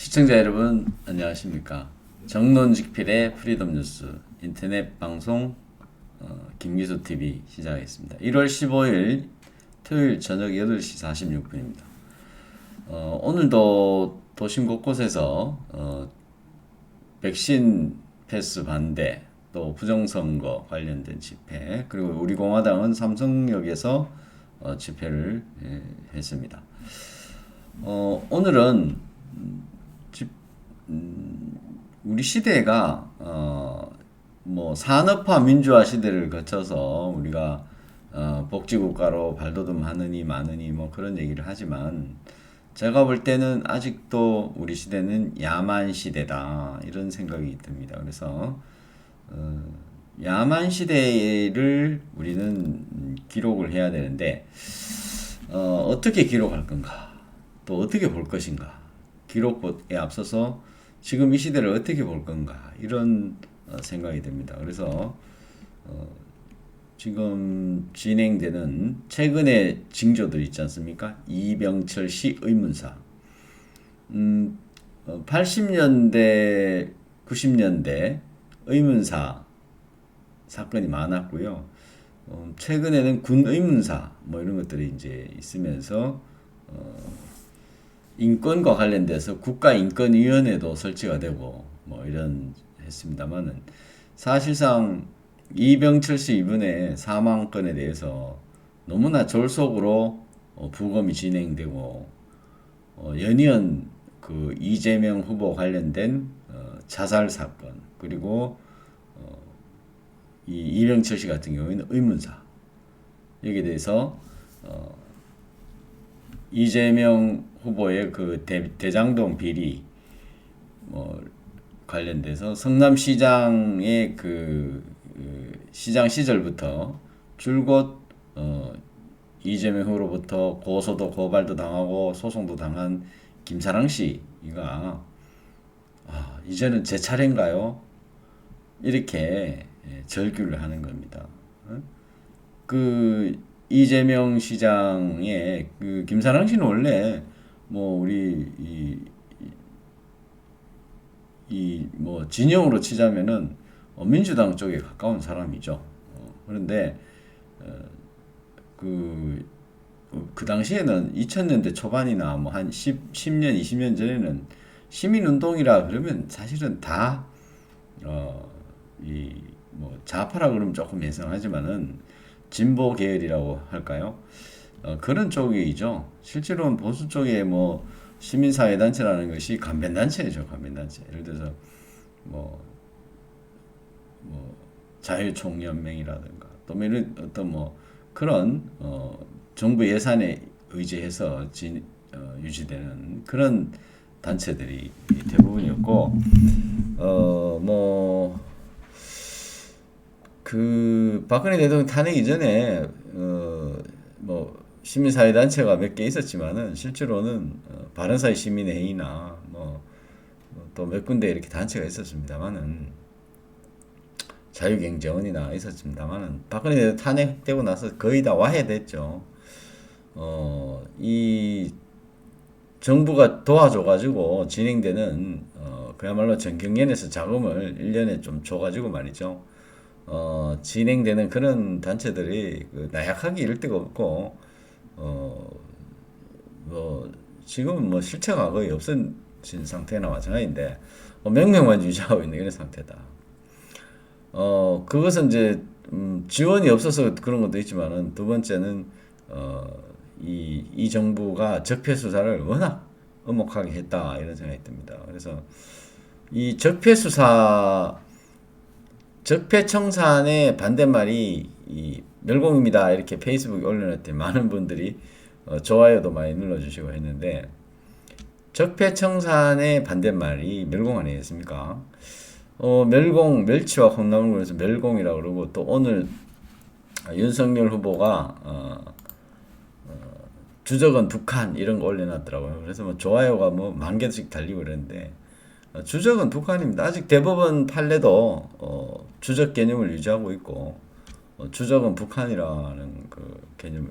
시청자 여러분 안녕하십니까. 정론직필의 프리덤 뉴스 인터넷 방송 김기수 TV 시작하겠습니다. 1월 15일 토요일 저녁 8시 46분입니다. 오늘도 도심 곳곳에서 백신 패스 반대 또 부정선거 관련된 집회 그리고 우리 공화당은 삼성역에서 집회를 했습니다. 오늘은 우리 시대가 뭐 산업화 민주화 시대를 거쳐서 우리가 복지국가로 발돋움하느니 마느니 뭐 그런 얘기를 하지만 제가 볼 때는 아직도 우리 시대는 야만 시대다 이런 생각이 듭니다. 그래서 야만 시대를 우리는 기록을 해야 되는데 어떻게 기록할 건가 또 어떻게 볼 것인가 기록에 앞서서 지금 이 시대를 어떻게 볼 건가 이런 생각이 듭니다. 그래서 지금 진행되는 최근의 징조들 있지 않습니까? 이병철 씨 의문사 80년대 90년대 의문사 사건이 많았고요. 최근에는 군 의문사 뭐 이런 것들이 이제 있으면서 인권과 관련돼서 국가인권위원회도 설치가 되고 뭐 이런 했습니다만은 사실상 이병철 씨 이분의 사망건에 대해서 너무나 졸속으로 부검이 진행되고 연이은 그 이재명 후보 관련된 자살 사건 그리고 이 이병철 씨 같은 경우에는 의문사 여기에 대해서 이재명 후보의 그 대장동 비리 뭐 관련돼서 성남시장의 그 시장 시절부터 줄곧 이재명 후보로부터 고소도 고발도 당하고 소송도 당한 김사랑 씨가 이제는 제 차례인가요? 이렇게 절규를 하는 겁니다. 그 이재명 시장의 그 김사랑 씨는 원래 뭐 우리 뭐 진영으로 치자면은 민주당 쪽에 가까운 사람이죠. 그런데 그 당시에는 2000년대 초반이나 뭐 한 10년 20년 전에는 시민운동이라 그러면 사실은 다 뭐 좌파라 그러면 조금 예상하지만은 진보 계열이라고 할까요? 그런 쪽이죠. 실제로는 보수 쪽에 뭐 시민사회단체라는 것이 간변단체죠. 간변단체. 예를 들어서 뭐 자유총연맹이라든가 또 이런 어떤 뭐 그런 정부 예산에 의지해서 유지되는 그런 단체들이 대부분이었고 뭐 그 박근혜 대통령 탄핵 이전에 뭐 시민사회단체가 몇 개 있었지만은 실제로는 바른사회 시민회의나 뭐 또 몇 군데 이렇게 단체가 있었습니다만은 자유경제원이나 있었습니다만은 박근혜 대통령 탄핵되고 나서 거의 다 와해됐죠. 이 정부가 도와줘가지고 진행되는 그야말로 전경련에서 자금을 1년에 좀 줘가지고 말이죠. 진행되는 그런 단체들이 나약하기 이를 데가 없고 뭐 지금은 뭐 실체가 거의 없어진 상태나 마찬가지인데 명령만 유지하고 있는 이런 상태다. 그것은 이제 지원이 없어서 그런 것도 있지만은 두 번째는 이 정부가 적폐 수사를 워낙 엄혹하게 했다 이런 생각이 듭니다. 그래서 이 적폐청산의 반대말이 이 멸공입니다 이렇게 페이스북에 올려놨더니 많은 분들이 좋아요도 많이 눌러주시고 했는데 적폐청산의 반대말이 멸공 아니겠습니까? 멸공 멸치와 콩나물 그래서 멸공이라고 그러고 또 오늘 윤석열 후보가 주적은 북한 이런 거 올려놨더라고요. 그래서 뭐 좋아요가 뭐 10,000개씩 달리고 그랬는데 주적은 북한입니다. 아직 대법원 판례도 주적 개념을 유지하고 있고 주적은 북한이라는 그 개념을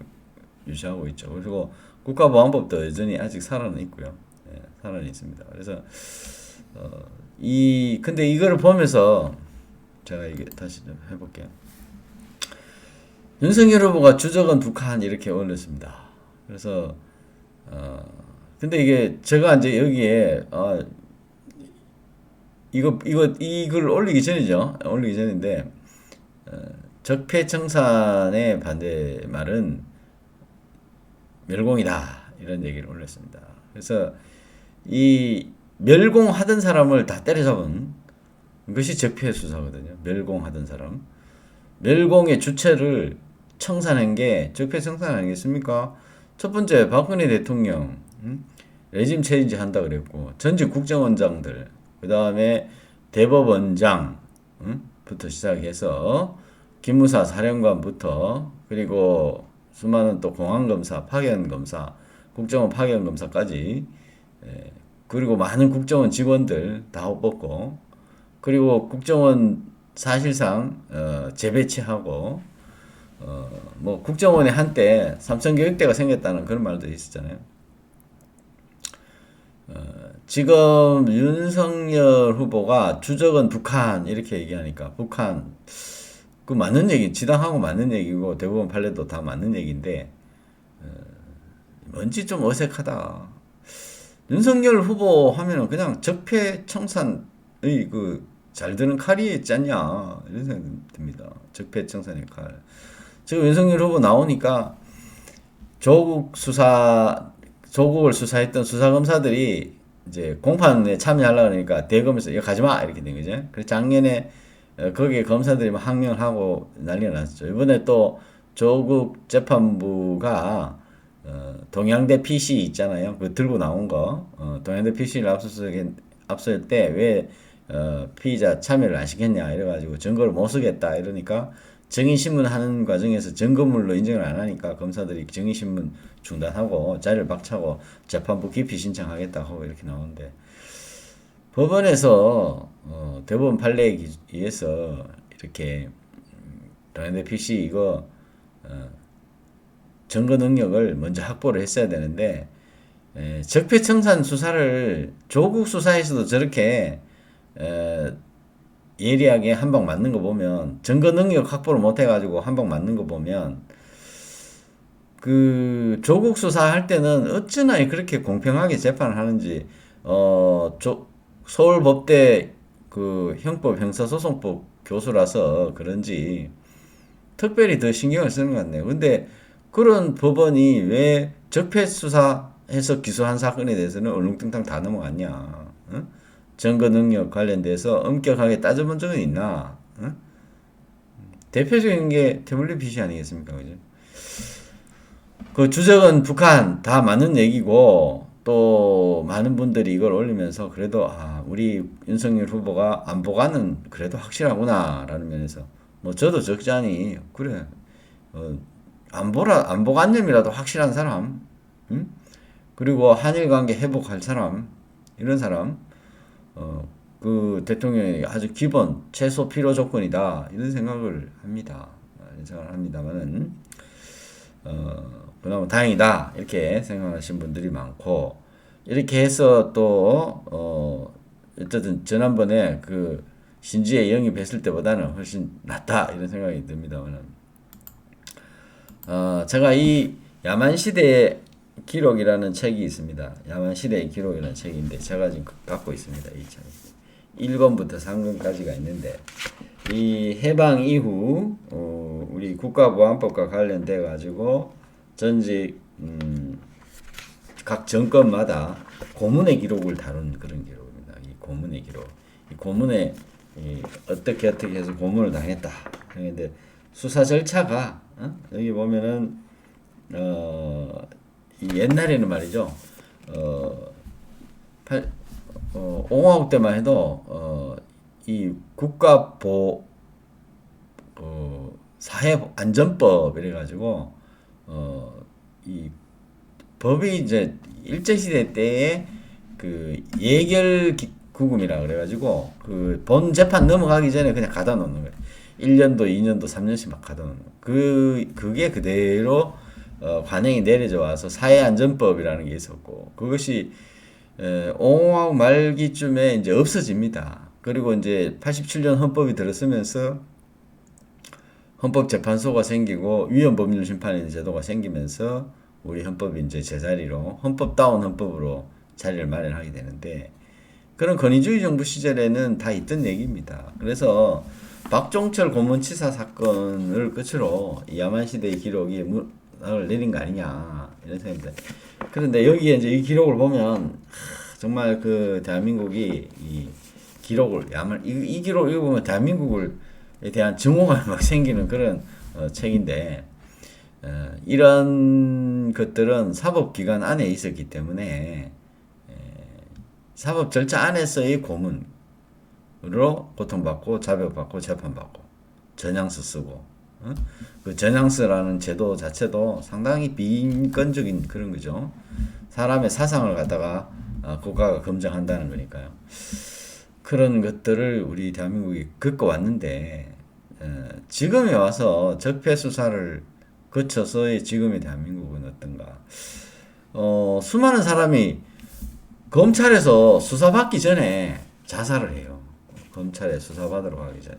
유지하고 있죠. 그리고 국가보안법도 여전히 아직 살아는 있고요. 탄원이 있습니다. 그래서 근데 이거를 보면서 제가 이게 다시 좀 해볼게요. 윤석열 후보가 주적은 북한 이렇게 올렸습니다. 그래서 근데 이게 제가 이제 여기에 이걸 올리기 전이죠. 올리기 전인데 적폐청산의 반대말은 멸공이다 이런 얘기를 올렸습니다. 그래서 이 멸공하던 사람을 다 때려잡은 것이 적폐 수사거든요. 멸공하던 사람. 멸공의 주체를 청산한 게 적폐 청산 아니겠습니까? 첫 번째 박근혜 대통령 레짐 체인지 한다 그랬고 전직 국정원장들 그 다음에 대법원장 부터 시작해서 기무사 사령관부터 그리고 수많은 또 공안검사, 파견검사, 국정원 파견검사까지 그리고 많은 국정원 직원들 다 뽑고 그리고 국정원 사실상 재배치하고 뭐 국정원에 한때 삼성교육대가 생겼다는 그런 말도 있었잖아요. 지금 윤석열 후보가 주적은 북한 이렇게 얘기하니까 북한 그 맞는 얘기, 지당하고 맞는 얘기고 대부분 판례도 다 맞는 얘기인데 뭔지 좀 어색하다. 윤석열 후보 하면은 그냥 적폐청산의 그 잘 드는 칼이 있지 않냐 이런 생각이 듭니다. 적폐청산의 칼. 지금 윤석열 후보 나오니까 조국을 수사했던 수사검사들이 이제 공판에 참여하려고 하니까 대검에서 이거 가지마 이렇게 된 거죠. 그래서 작년에 거기에 검사들이 막 항명을 하고 난리가 났었죠. 이번에 또 조국 재판부가 동양대 PC 있잖아요. 그 들고 나온 거 동양대 PC를 압수할 때 왜 피의자 참여를 안 시켰냐 이래가지고 증거를 못 쓰겠다 이러니까 증인신문 하는 과정에서 증거물로 인정을 안 하니까 검사들이 증인신문 중단하고 자리를 박차고 재판부 기피 신청하겠다 하고 이렇게 나오는데 법원에서 대법원 판례에 의해서 이렇게 동양대 PC 이거 증거 능력을 먼저 확보를 했어야 되는데 적폐청산 수사를 조국 수사에서도 저렇게 예리하게 한 방 맞는 거 보면 증거 능력 확보를 못 해가지고 한 방 맞는 거 보면 그 조국 수사할 때는 어찌나 그렇게 공평하게 재판을 하는지 서울법대 그 형법 형사소송법 교수라서 그런지 특별히 더 신경을 쓰는 것 같네요. 근데 그런 법원이 왜 적폐 수사해서 기소한 사건에 대해서는 얼렁뚱땅 다 넘어갔냐? 응? 증거 능력 관련돼서 엄격하게 따져본 적은 있나? 응? 대표적인 게 태블릿 PC 아니겠습니까? 그죠? 그 주적은 북한 다 맞는 얘기고 또 많은 분들이 이걸 올리면서 그래도 우리 윤석열 후보가 안보가는 그래도 확실하구나 라는 면에서 뭐 저도 적잖이 그래 안보관념이라도 확실한 사람 응? 그리고 한일 관계 회복할 사람 이런 사람 그 대통령이 아주 기본 최소 필요 조건이다 이런 생각을 합니다. 이런 생각을 합니다만은 그나마 다행이다 이렇게 생각하시는 분들이 많고 이렇게 해서 또 어쨌든 지난번에 그 신지에 영입했을 때보다는 훨씬 낫다 이런 생각이 듭니다만은 제가 이 야만시대의 기록이라는 책이 있습니다. 야만시대의 기록이라는 책인데 제가 지금 갖고 있습니다. 이 책 1권부터 3권까지가 있는데 이 해방 이후 우리 국가보안법과 관련돼 가지고 전직 각 정권마다 고문의 기록을 다룬 그런 기록입니다. 이 고문의 기록. 이 고문에 어떻게 해서 고문을 당했다. 그런데 수사 절차가 여기 보면은 옛날에는 말이죠. 옹호국 때만 해도 이 사회안전법 이래가지고 이 법이 이제 일제시대 때에 그 예결구금이라 그래가지고 그 본 재판 넘어가기 전에 그냥 가다 놓는 거예요. 1년도, 2년도, 3년씩 막 가다 놓는 거예요. 그게 그대로 관행이 내려져 와서 사회안전법이라는 게 있었고 그것이 5하고 말기쯤에 이제 없어집니다. 그리고 이제 87년 헌법이 들어서면서 헌법재판소가 생기고 위헌법률심판의 제도가 생기면서 우리 헌법이 이제 제자리로 헌법다운 헌법으로 자리를 마련하게 되는데 그런 권위주의 정부 시절에는 다 있던 얘기입니다. 그래서 박종철 고문치사 사건을 끝으로 야만 시대의 기록이 문을 내린 거 아니냐 이런 생각입니다. 그런데 여기에 이제 이 기록을 보면 정말 그 대한민국이 이 기록을 야만 이 기록 읽으면 대한민국에 대한 증오가 막 생기는 그런 책인데 이런 것들은 사법기관 안에 있었기 때문에 사법 절차 안에서의 고문으로 고통받고 자백받고 재판받고 전향서 쓰고 그 전향서라는 제도 자체도 상당히 비인권적인 그런 거죠. 사람의 사상을 갖다가 국가가 검증한다는 거니까요. 그런 것들을 우리 대한민국이 겪어왔는데 지금에 와서 적폐 수사를 거쳐서의 지금의 대한민국은 어떤가? 수많은 사람이 검찰에서 수사받기 전에 자살을 해요. 검찰에 수사받으러 가기 전에.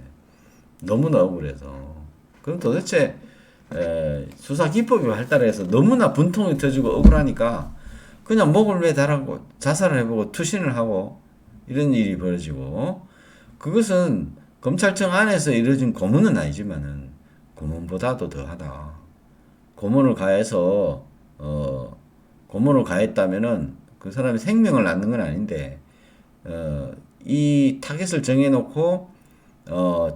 너무나 억울해서. 그럼 도대체 수사 기법이 발달해서 너무나 분통이 터지고 억울하니까 그냥 목을 매달고 자살을 해보고 투신을 하고 이런 일이 벌어지고 그것은 검찰청 안에서 이루어진 고문은 아니지만은 고문보다도 더하다. 고문을 가해서 고문을 가했다면은 그 사람이 생명을 낳는 건 아닌데 이 타겟을 정해놓고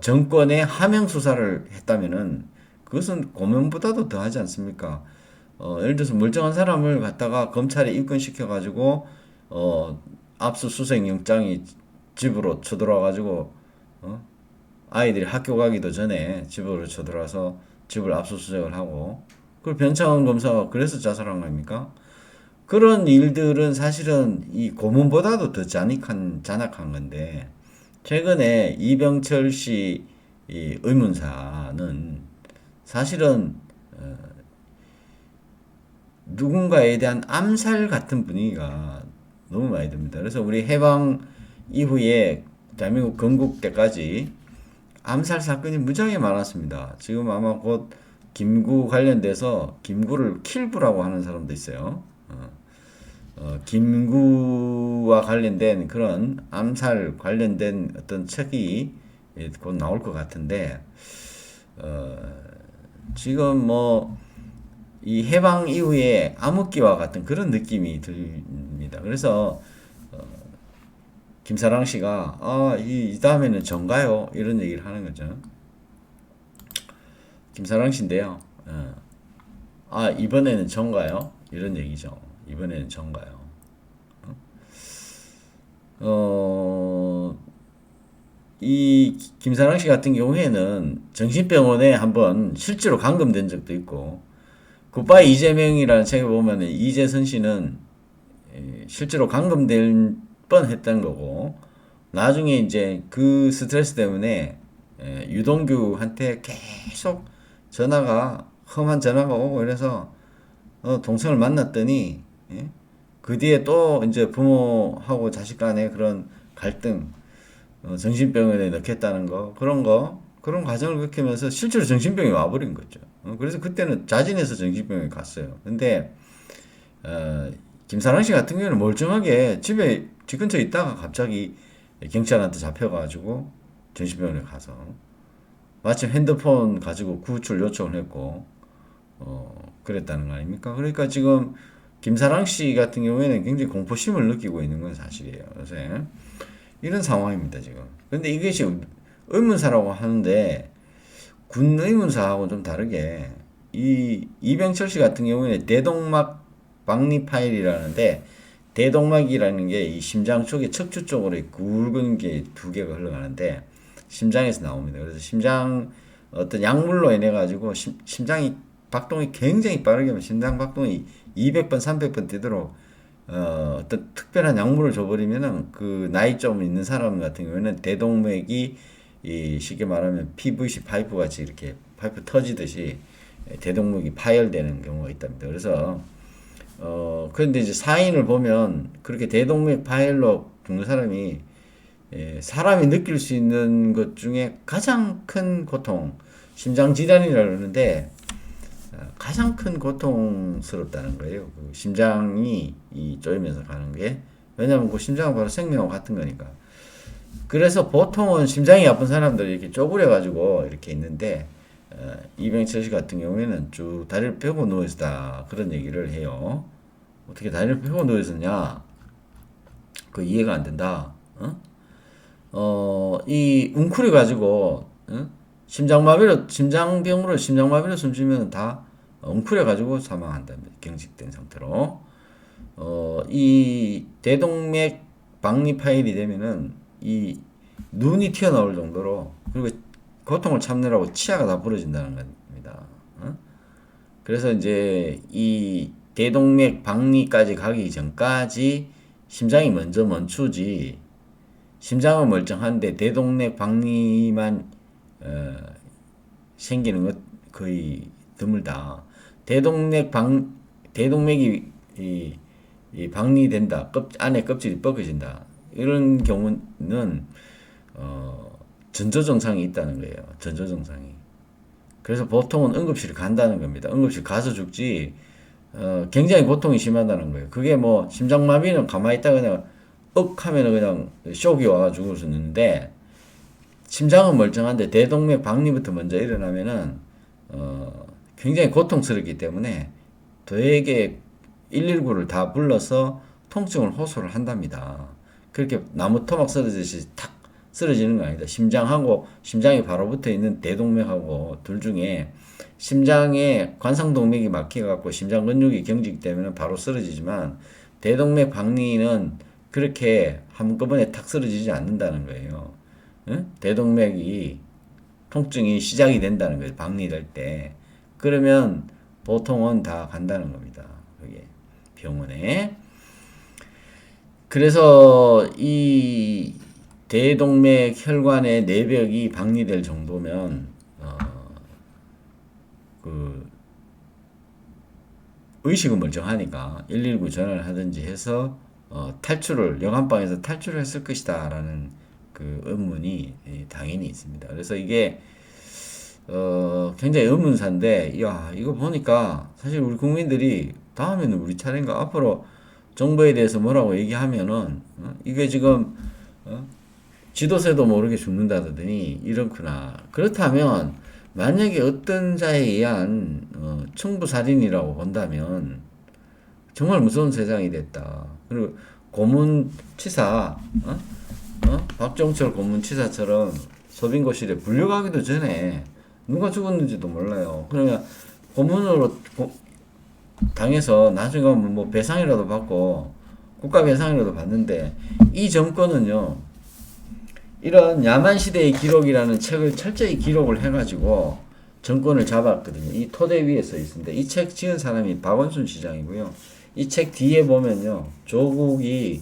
정권의 하명 수사를 했다면은 그것은 고문보다도 더하지 않습니까? 예를 들어서 멀쩡한 사람을 갖다가 검찰에 입건시켜 가지고 압수수색 영장이 집으로 쳐들어와 가지고 아이들이 학교 가기도 전에 집으로 쳐들어와서 집을 압수수색을 하고 그걸 변창원 검사가 그래서 자살한 거 아닙니까? 그런 일들은 사실은 이 고문보다도 더 잔악한 건데 최근에 이병철 씨 이 의문사는 사실은 누군가에 대한 암살 같은 분위기가 너무 많이 듭니다. 그래서 우리 해방 이후에 대한민국 건국 때까지 암살 사건이 무지하게 많았습니다. 지금 아마 곧 김구 관련돼서 김구를 킬부라고 하는 사람도 있어요. 김구와 관련된 그런 암살 관련된 어떤 책이 곧 나올 것 같은데 지금 뭐 이 해방 이후에 암흑기와 같은 그런 느낌이 듭니다. 그래서 김사랑 씨가 이 다음에는 전가요? 이런 얘기를 하는 거죠. 김사랑 씨인데요. 이번에는 전가요? 이런 얘기죠. 이번에는 전가요. 이 김사랑 씨 같은 경우에는 정신병원에 한번 실제로 감금된 적도 있고 굿바이 이재명이라는 책을 보면 이재선 씨는 실제로 감금될 뻔했던 거고 나중에 이제 그 스트레스 때문에 유동규한테 계속 험한 전화가 오고 이래서 동생을 만났더니 그 뒤에 또 이제 부모하고 자식 간의 그런 갈등 정신병원에 넣겠다는 그런 과정을 겪으면서 실제로 정신병이 와버린 거죠. 그래서 그때는 자진해서 정신병원에 갔어요. 근데 김사랑 씨 같은 경우는 멀쩡하게 집 근처에 있다가 갑자기 경찰한테 잡혀가지고 정신병원에 가서 마침 핸드폰 가지고 구출 요청을 했고 그랬다는 거 아닙니까? 그러니까 지금 김사랑 씨 같은 경우에는 굉장히 공포심을 느끼고 있는 건 사실이에요. 요새 이런 상황입니다 지금. 근데 이것이 의문사라고 하는데 군 의문사하고 좀 다르게 이 이병철 씨 같은 경우에는 대동막 박리 파일이라는데 대동막이라는 게 이 심장 쪽에 척추 쪽으로 굵은 게 두 개가 흘러가는데 심장에서 나옵니다. 그래서 심장 어떤 약물로 인해 가지고 심장이 박동이 굉장히 빠르게 하면 심장 박동이 200번, 300번 되도록 어떤 특별한 약물을 줘버리면은 그 나이 좀 있는 사람 같은 경우에는 대동맥이 쉽게 말하면 PVC 파이프 같이 이렇게 파이프 터지듯이 대동맥이 파열되는 경우가 있답니다. 그래서 그런데 이제 사인을 보면 그렇게 대동맥 파열로 죽는 사람이 사람이 느낄 수 있는 것 중에 가장 큰 고통, 심장 질환이라 그러는데 가장 큰 고통스럽다는 거예요. 그 심장이 쪼이면서 가는 게. 왜냐면 그 심장은 바로 생명과 같은 거니까. 그래서 보통은 심장이 아픈 사람들이 이렇게 쪼그려 가지고 이렇게 있는데 이병철 씨 같은 경우에는 쭉 다리를 펴고 누워 있다 그런 얘기를 해요. 어떻게 다리를 펴고 누워 있었냐? 그 이해가 안 된다. 이 웅크려 가지고 심장병으로 숨지면 다 웅크려 가지고 사망한답니다. 경직된 상태로. 이 대동맥 박리 파열이 되면은 이 눈이 튀어나올 정도로, 그리고 고통을 참느라고 치아가 다 부러진다는 겁니다. 그래서 이제 이 대동맥 박리까지 가기 전까지 심장이 먼저 멈추지, 심장은 멀쩡한데 대동맥 박리만 생기는 것 거의 드물다. 대동맥이 이 박리된다. 안에 껍질이 벗겨진다. 이런 경우는 전조 증상이 있다는 거예요. 전조 증상이. 그래서 보통은 응급실에 간다는 겁니다. 응급실 가서 죽지. 굉장히 고통이 심하다는 거예요. 그게 뭐 심장마비는 가만히 있다 그냥 하면은 그냥 쇼크가 와서 죽을 수 있는데, 심장은 멀쩡한데 대동맥 박리부터 먼저 일어나면은 굉장히 고통스럽기 때문에 되게 119를 다 불러서 통증을 호소를 한답니다. 그렇게 나무 토막 쓰러지듯이 탁 쓰러지는 거 아니다. 심장이 바로 붙어 있는 대동맥하고 둘 중에 심장에 관상동맥이 막혀갖고 심장 근육이 경직되면 바로 쓰러지지만, 대동맥 박리는 그렇게 한꺼번에 탁 쓰러지지 않는다는 거예요. 대동맥이 통증이 시작이 된다는 거예요. 박리될 때. 그러면 보통은 다 간다는 겁니다. 그게 병원에. 그래서 이 대동맥 혈관의 내벽이 박리될 정도면 그 의식은 멀쩡하니까 119 전화를 하든지 해서 여관방에서 탈출을 했을 것이다 라는 그 의문이 당연히 있습니다. 그래서 이게 굉장히 의문사인데, 야, 이거 보니까 사실 우리 국민들이 다음에는 우리 차례인가, 앞으로 정부에 대해서 뭐라고 얘기하면은 이게 지금 지도세도 모르게 죽는다더니 이렇구나. 그렇다면 만약에 어떤 자에 의한 청부살인이라고 본다면 정말 무서운 세상이 됐다. 그리고 고문치사, 박정철 고문치사처럼 서빙고실에 불려가기도 전에 누가 죽었는지도 몰라요. 그러면 고문으로 당해서 나중에 뭐 배상이라도 받고 국가 배상이라도 받는데, 이 정권은요, 이런 야만시대의 기록이라는 책을 철저히 기록을 해가지고 정권을 잡았거든요. 이 토대 위에 써 있습니다. 이 책 지은 사람이 박원순 시장이고요. 이 책 뒤에 보면요, 조국이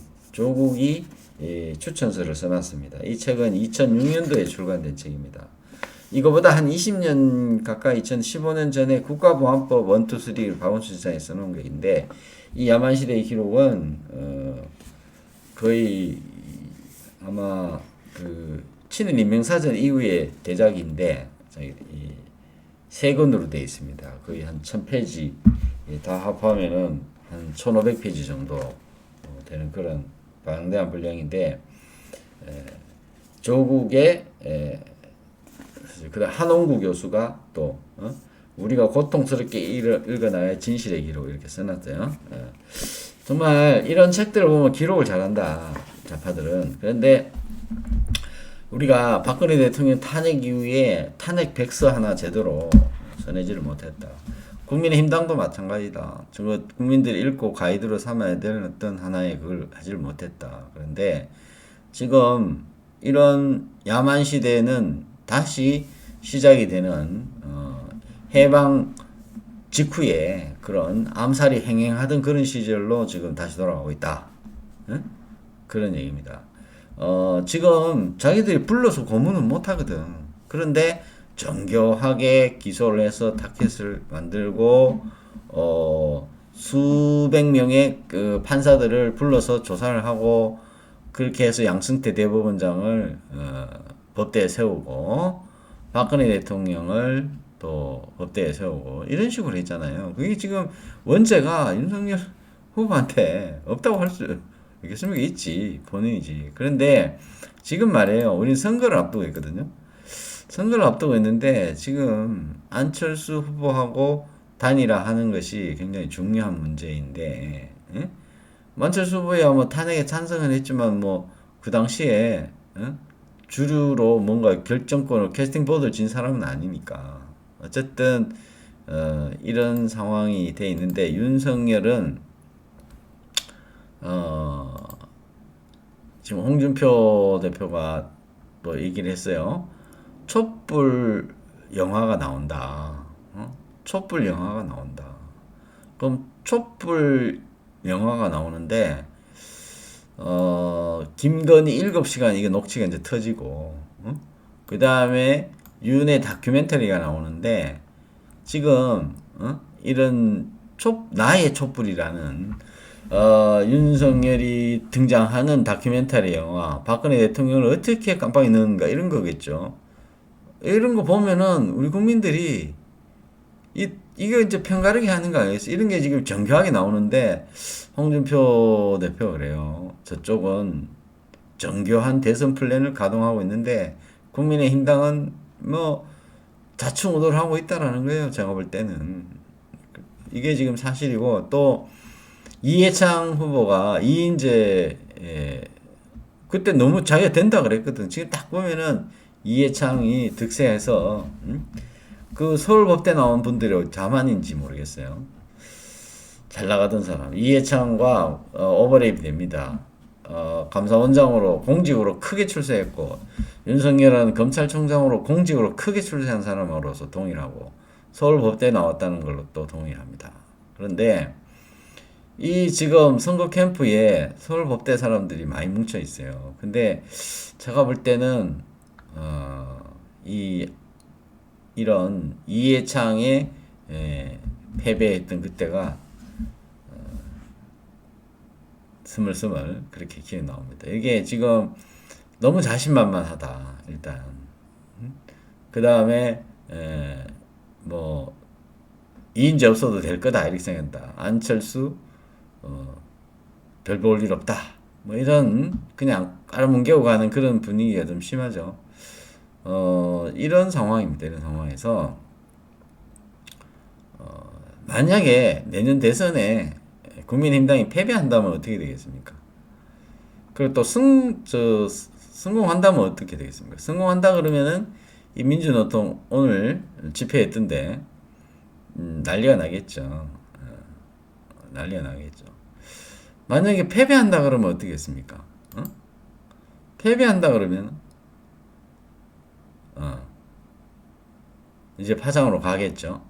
추천서를 써놨습니다. 이 책은 2006년도에 출간된 책입니다. 이거보다 한 20년 가까이 2015년 전에 국가보안법 1, 2, 3를 박원순 시장이 써놓은 게인데, 이 야만시대의 기록은 거의 아마 그 친일 인명사전 이후의 대작인데, 세 권으로 되어 있습니다. 거의 한 1000페이지 다 합하면은 한 1500페이지 정도 되는 그런 방대한 분량인데, 조국의 그다음 한홍구 교수가 또 우리가 고통스럽게 읽어나야 진실의 기록 이렇게 써놨어요. 정말 이런 책들을 보면 기록을 잘한다, 좌파들은. 그런데 우리가 박근혜 대통령 탄핵 이후에 탄핵 백서 하나 제대로 써내지를 못했다. 국민의힘당도 마찬가지다. 저거 국민들이 읽고 가이드로 삼아야 되는 어떤 하나의 그걸 하지를 못했다. 그런데 지금 이런 야만 시대는 다시 시작이 되는 해방 직후에 그런 암살이 행행하던 그런 시절로 지금 다시 돌아가고 있다. 그런 얘기입니다. 지금 자기들이 불러서 고문은 못하거든. 그런데 정교하게 기소를 해서 타켓을 만들고 수백 명의 그 판사들을 불러서 조사를 하고 그렇게 해서 양승태 대법원장을 법대에 세우고 박근혜 대통령을 또 법대에 세우고 이런 식으로 했잖아요. 그게 지금 원죄가 윤석열 후보한테 없다고 할 수 있겠습니까? 있지. 본인이지. 그런데 지금 말이에요. 우리 선거를 앞두고 있거든요. 선거를 앞두고 있는데 지금 안철수 후보하고 단일화하는 것이 굉장히 중요한 문제인데, 응? 안철수 후보야 뭐 탄핵에 찬성은 했지만 뭐 그 당시에 주류로 뭔가 결정권을 캐스팅 보드를 진 사람은 아니니까 어쨌든 이런 상황이 돼 있는데 윤석열은 어, 지금 홍준표 대표가 또 얘기를 했어요. 촛불 영화가 나온다. 촛불 영화가 나온다. 그럼 촛불 영화가 나오는데 김건희 7시간 이게 녹취가 이제 터지고 그 다음에 윤의 다큐멘터리가 나오는데 지금 이런 나의 촛불이라는 윤석열이 등장하는 다큐멘터리 영화 박근혜 대통령을 어떻게 깜빡이 넣는가 이런 거겠죠. 이런 거 보면은 우리 국민들이 이거 이제 편가르기 하는 거 아니겠어? 이런 게 지금 정교하게 나오는데 홍준표 대표가 그래요. 저쪽은 정교한 대선 플랜을 가동하고 있는데 국민의힘당은 뭐 좌충우돌하고 있다라는 거예요. 제가 볼 때는 이게 지금 사실이고 또 이해창 후보가 이인재 그때 너무 자기가 된다 그랬거든. 지금 딱 보면은 이해창이 득세해서 그 서울법대 나온 분들이 자만인지 모르겠어요. 잘 나가던 사람 이해창과 오버랩이 됩니다. 감사원장으로 공직으로 크게 출세했고 윤석열은 검찰총장으로 공직으로 크게 출세한 사람으로서 동일하고 서울법대 나왔다는 걸로 또 동일합니다. 그런데 이 지금 선거 캠프에 서울법대 사람들이 많이 뭉쳐 있어요. 근데 제가 볼 때는 이런 이해창의 패배했던 그때가 스물스물 그렇게 기억이 나옵니다. 이게 지금 너무 자신만만하다 일단. 그 다음에 뭐 이인재 없어도 될 거다 이렇게 생각한다. 안철수 별 볼 일 없다. 뭐 이런 그냥 깔아뭉개고 가는 그런 분위기가 좀 심하죠. 이런 상황입니다. 이런 상황에서 만약에 내년 대선에 국민의힘당이 패배한다면 어떻게 되겠습니까? 그리고 또 성공한다면 어떻게 되겠습니까? 성공한다 그러면은 이 민주노총 오늘 집회했던데 난리가 나겠죠. 난리가 나겠죠. 만약에 패배한다 그러면 어떻게 겠습니까? 패배한다 그러면 이제 파장으로 가겠죠.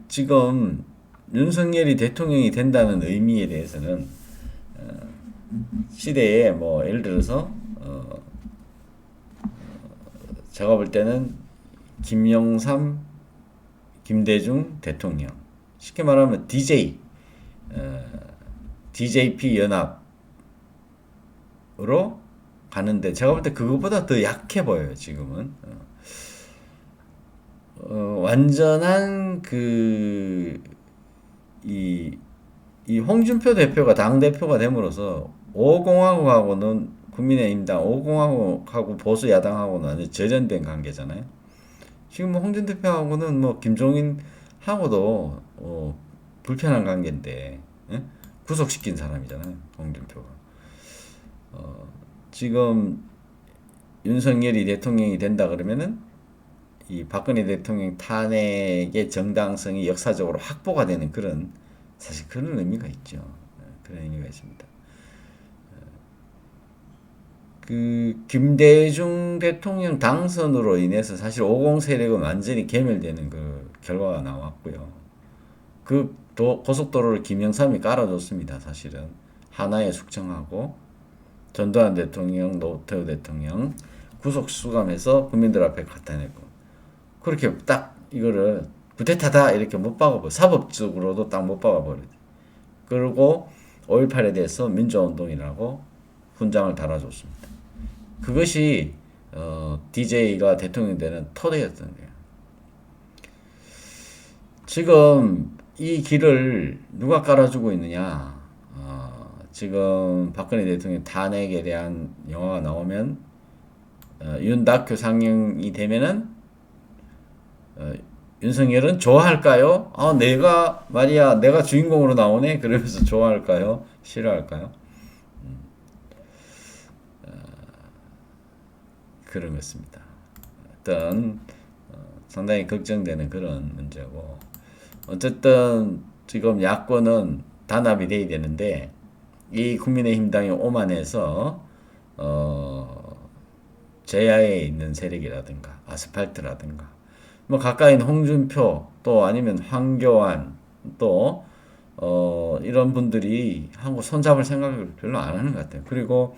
지금 윤석열이 대통령이 된다는 의미에 대해서는 시대에 뭐 예를 들어서 제가 볼 때는 김영삼, 김대중 대통령 쉽게 말하면 DJP 연합으로 가는데 제가 볼 때 그거보다 더 약해 보여요 지금은. 완전한 이 홍준표 대표가 당대표가 됨으로써 5공화국하고는 국민의힘당 5공화국하고 보수 야당하고는 완전 절연된 관계잖아요. 지금 뭐 홍준 대표하고는 뭐 김종인하고도 불편한 관계인데 구속시킨 사람이잖아요. 홍준표가. 지금 윤석열이 대통령이 된다 그러면은 이 박근혜 대통령 탄핵의 정당성이 역사적으로 확보가 되는 그런 사실 그런 의미가 있죠. 그런 의미가 있습니다. 김대중 대통령 당선으로 인해서 사실 50 세력은 완전히 괴멸되는 그 결과가 나왔고요. 고속도로를 김영삼이 깔아줬습니다. 사실은 하나에 숙청하고 전두환 대통령, 노태우 대통령 구속 수감해서 국민들 앞에 갖다 냈고 그렇게 딱 이거를 쿠데타다 이렇게 못 박아버려. 사법적으로도 딱 못 박아버려. 그리고 5.18에 대해서 민주화운동이라고 훈장을 달아줬습니다. 그것이 DJ가 대통령 되는 토대였던 거예요. 지금 이 길을 누가 깔아주고 있느냐? 지금 박근혜 대통령 탄핵에 대한 영화가 나오면 윤다큐 상영이 되면은 윤석열은 좋아할까요? 내가 말이야 내가 주인공으로 나오네 그러면서 좋아할까요? 싫어할까요? 그런 것입니다. 어떤 상당히 걱정되는 그런 문제고 어쨌든 지금 야권은 단합이 돼야 되는데 이 국민의힘당이 오만해서 제야에 있는 세력이라든가 아스팔트라든가 뭐 가까이 있는 홍준표 또 아니면 황교안 또 이런 분들이 한국 손잡을 생각을 별로 안 하는 것 같아요. 그리고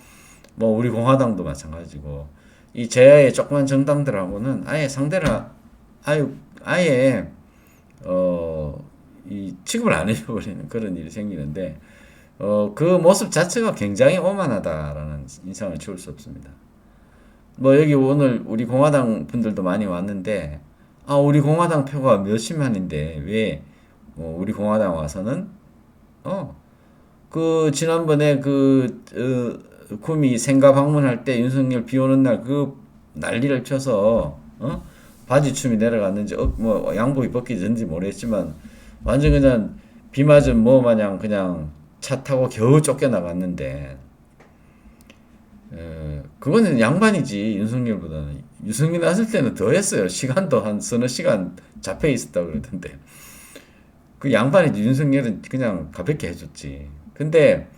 뭐 우리 공화당도 마찬가지고 이 제야의 조그만 정당들하고는 아예 상대를 아예 이 취급을 안 해버리는 그런 일이 생기는데 그 모습 자체가 굉장히 오만하다라는 인상을 지울 수 없습니다. 뭐 여기 오늘 우리 공화당 분들도 많이 왔는데 우리 공화당 표가 몇십만인데 왜 우리 공화당 와서는 그 지난번에 구미 생가 방문할 때 윤석열 비 오는 날 그 난리를 펴서 바지춤이 내려갔는지 뭐 양복이 벗기졌는지 모르겠지만 완전 그냥 비 맞은 뭐 마냥 그냥 차 타고 겨우 쫓겨나갔는데 그거는 양반이지 윤석열보다는. 윤석열 났을 때는 더 했어요. 시간도 한 서너 시간 잡혀 있었다고 그러던데 그 양반이지. 윤석열은 그냥 가볍게 해줬지. 근데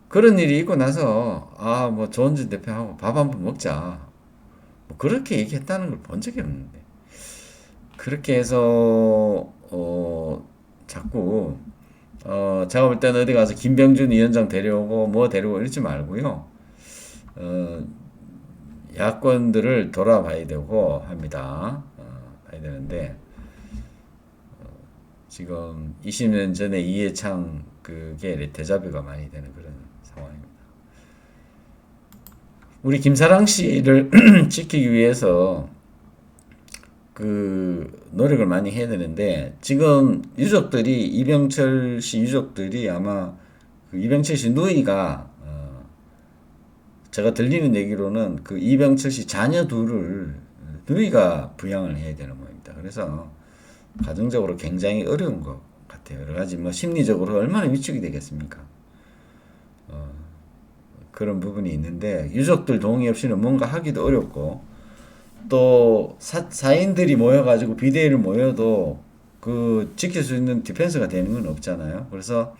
그런 일이 있고 나서 뭐 조원진 대표하고 밥 한 번 먹자 뭐 그렇게 얘기했다는 걸 본 적이 없는데 그렇게 해서 자꾸 제가 볼 때는 어디 가서 김병준 위원장 데려오고 뭐 데려오고 이러지 말고요. 야권들을 돌아봐야 되고 합니다. 봐야 되는데 지금 20년 전에 이해창 그게 데자뷰가 많이 되는 그런 상황입니다. 우리 김사랑 씨를 지키기 위해서 그 노력을 많이 해야 되는데 지금 유족들이 이병철 씨 유족들이 아마 그 이병철 씨 누이가 제가 들리는 얘기로는 그 이병철 씨 자녀 둘을 누이가 부양을 해야 되는 모양입니다. 그래서 가정적으로 굉장히 어려운 것 같아요. 여러 가지 뭐 심리적으로 얼마나 위축이 되겠습니까? 그런 부분이 있는데 유족들 동의 없이는 뭔가 하기도 어렵고 또 사인들이 모여가지고 비대위를 모여도 그 지킬 수 있는 디펜스가 되는 건 없잖아요. 그래서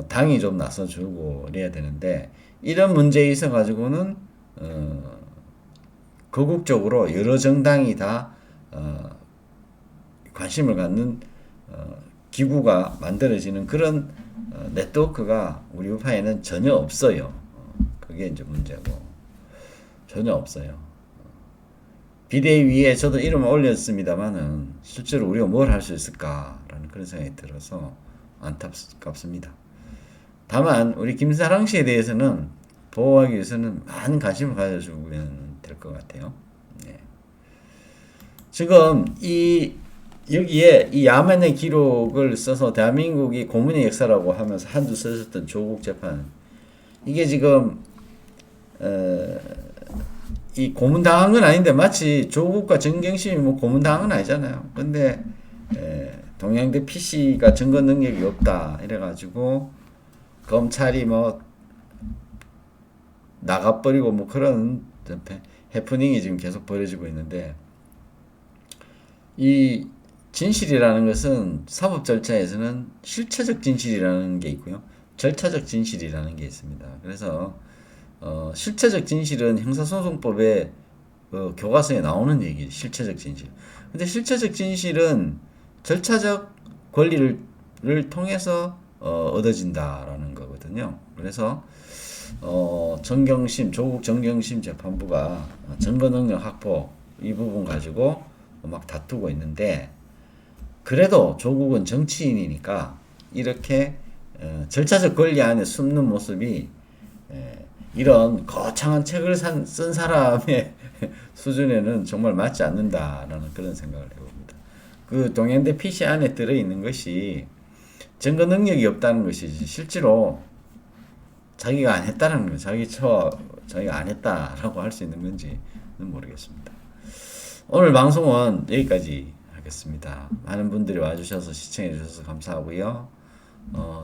당이 좀 나서주고 이래야 되는데 이런 문제에 있어 가지고는 거국적으로 여러 정당이 다 관심을 갖는 기구가 만들어지는 그런 네트워크가 우리 우파에는 전혀 없어요. 그게 이제 문제고 전혀 없어요. 비대위에 저도 이름을 올렸습니다만은 실제로 우리가 뭘 할 수 있을까라는 그런 생각이 들어서 안타깝습니다. 다만 우리 김사랑 씨에 대해서는 보호하기 위해서는 많은 관심을 가져주면 될 것 같아요. 네. 지금 여기에 이 야만의 기록을 써서 대한민국이 고문의 역사라고 하면서 한두 쓰셨던 조국 재판 이게 지금 이 고문당한 건 아닌데 마치 조국과 정경심이 뭐 고문당한 건 아니잖아요. 근데 동양대 PC가 증거 능력이 없다 이래가지고 검찰이 뭐 나가버리고 뭐 그런 해프닝이 지금 계속 벌어지고 있는데 이 진실이라는 것은 사법 절차에서는 실체적 진실이라는 게 있고요. 절차적 진실이라는 게 있습니다. 그래서 실체적 진실은 형사소송법의 교과서에 나오는 얘기, 실체적 진실. 근데 실체적 진실은 절차적 권리를 통해서 얻어진다라는 거거든요. 그래서 조국 정경심 재판부가 증거 능력 확보 이 부분 가지고 막 다투고 있는데 그래도 조국은 정치인이니까 이렇게 절차적 권리 안에 숨는 모습이 이런 거창한 책을 쓴 사람의 수준에는 정말 맞지 않는다라는 그런 생각을 해봅니다. 그 동양대 PC 안에 들어있는 것이 증거 능력이 없다는 것이지 실제로 자기가 안 했다는 거, 자기가 안 했다라고 할 수 있는 건지는 모르겠습니다. 오늘 방송은 여기까지 하겠습니다. 많은 분들이 와주셔서 시청해 주셔서 감사하고요.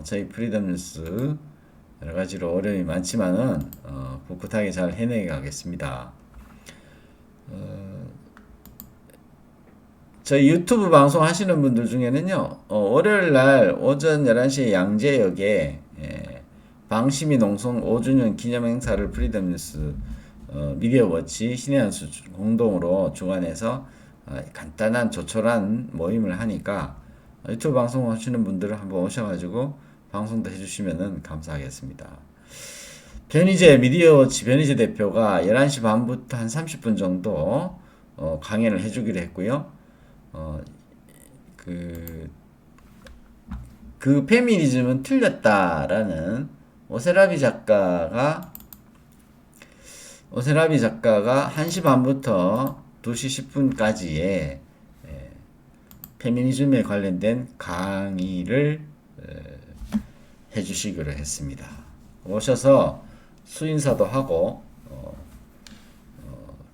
저희 프리덤 뉴스 여러 가지로 어려움이 많지만은 꿋꿋하게 잘 해내게 가겠습니다. 저희 유튜브 방송 하시는 분들 중에는요, 월요일 날 오전 11시에 양재역에 방심이 농성 5주년 기념 행사를 프리덤 뉴스 미디어워치 신의 한 수 공동으로 주관해서 간단한 조촐한 모임을 하니까 유튜브 방송 하시는 분들은 한번 오셔가지고 방송도 해주시면 감사하겠습니다. 변희재 미디어워치 변희재 대표가 11시 반부터 한 30분 정도 강연을 해주기로 했고요. 그 페미니즘은 틀렸다라는 오세라비 작가가 1시 반부터 2시 10분까지의 페미니즘에 관련된 강의를 해주시기로 했습니다. 오셔서 수인사도 하고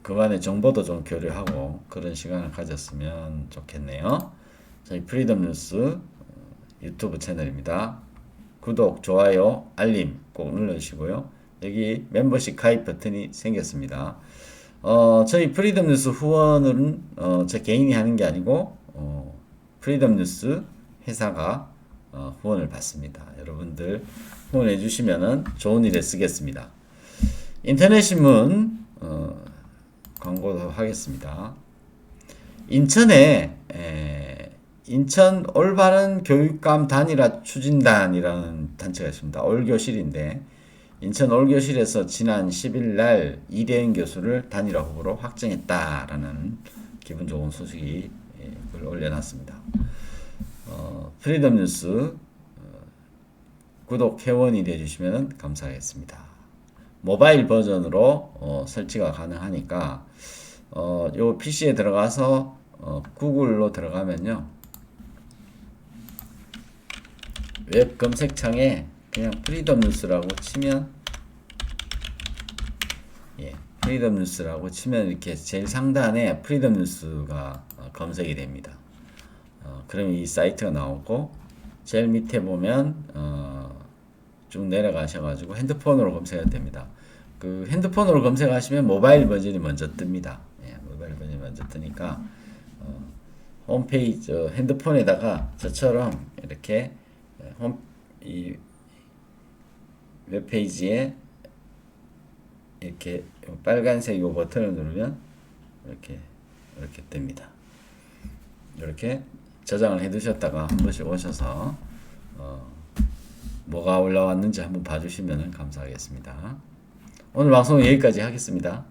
그간의 정보도 좀 교류하고 그런 시간을 가졌으면 좋겠네요. 저희 프리덤 뉴스 유튜브 채널입니다. 구독, 좋아요, 알림 꼭 눌러주시고요. 여기 멤버십 가입 버튼이 생겼습니다. 저희 프리덤 뉴스 후원은 제 개인이 하는 게 아니고 프리덤 뉴스 회사가 후원을 받습니다. 여러분들 후원해 주시면은 좋은 일에 쓰겠습니다. 인터넷 신문 광고도 하겠습니다. 인천에 인천 올바른 교육감 단일화 추진단이라는 단체가 있습니다. 올교실인데 인천 올교실에서 지난 10일 날 이대현 교수를 단일화 후보로 확정했다라는 기분 좋은 소식이 올려놨습니다. 프리덤 뉴스 구독 회원이 되어주시면 감사하겠습니다. 모바일 버전으로 설치가 가능하니까 요 PC에 들어가서 구글로 들어가면요 웹 검색창에 그냥 프리덤 뉴스라고 치면 프리덤 뉴스라고 치면 이렇게 제일 상단에 프리덤 뉴스가 검색이 됩니다. 그러면 이 사이트가 나오고 제일 밑에 보면 쭉 내려가셔가지고 핸드폰으로 검색해야 됩니다. 그 핸드폰으로 검색하시면 모바일 버전이 먼저 뜹니다. 모바일 버전이 먼저 뜨니까 홈페이지 핸드폰에다가 저처럼 이렇게 이 웹페이지에 이렇게 빨간색 요 버튼을 누르면 이렇게 뜹니다. 이렇게 저장을 해 두셨다가 한 번씩 오셔서 뭐가 올라왔는지 한번 봐주시면 감사하겠습니다. 오늘 방송은 여기까지 하겠습니다.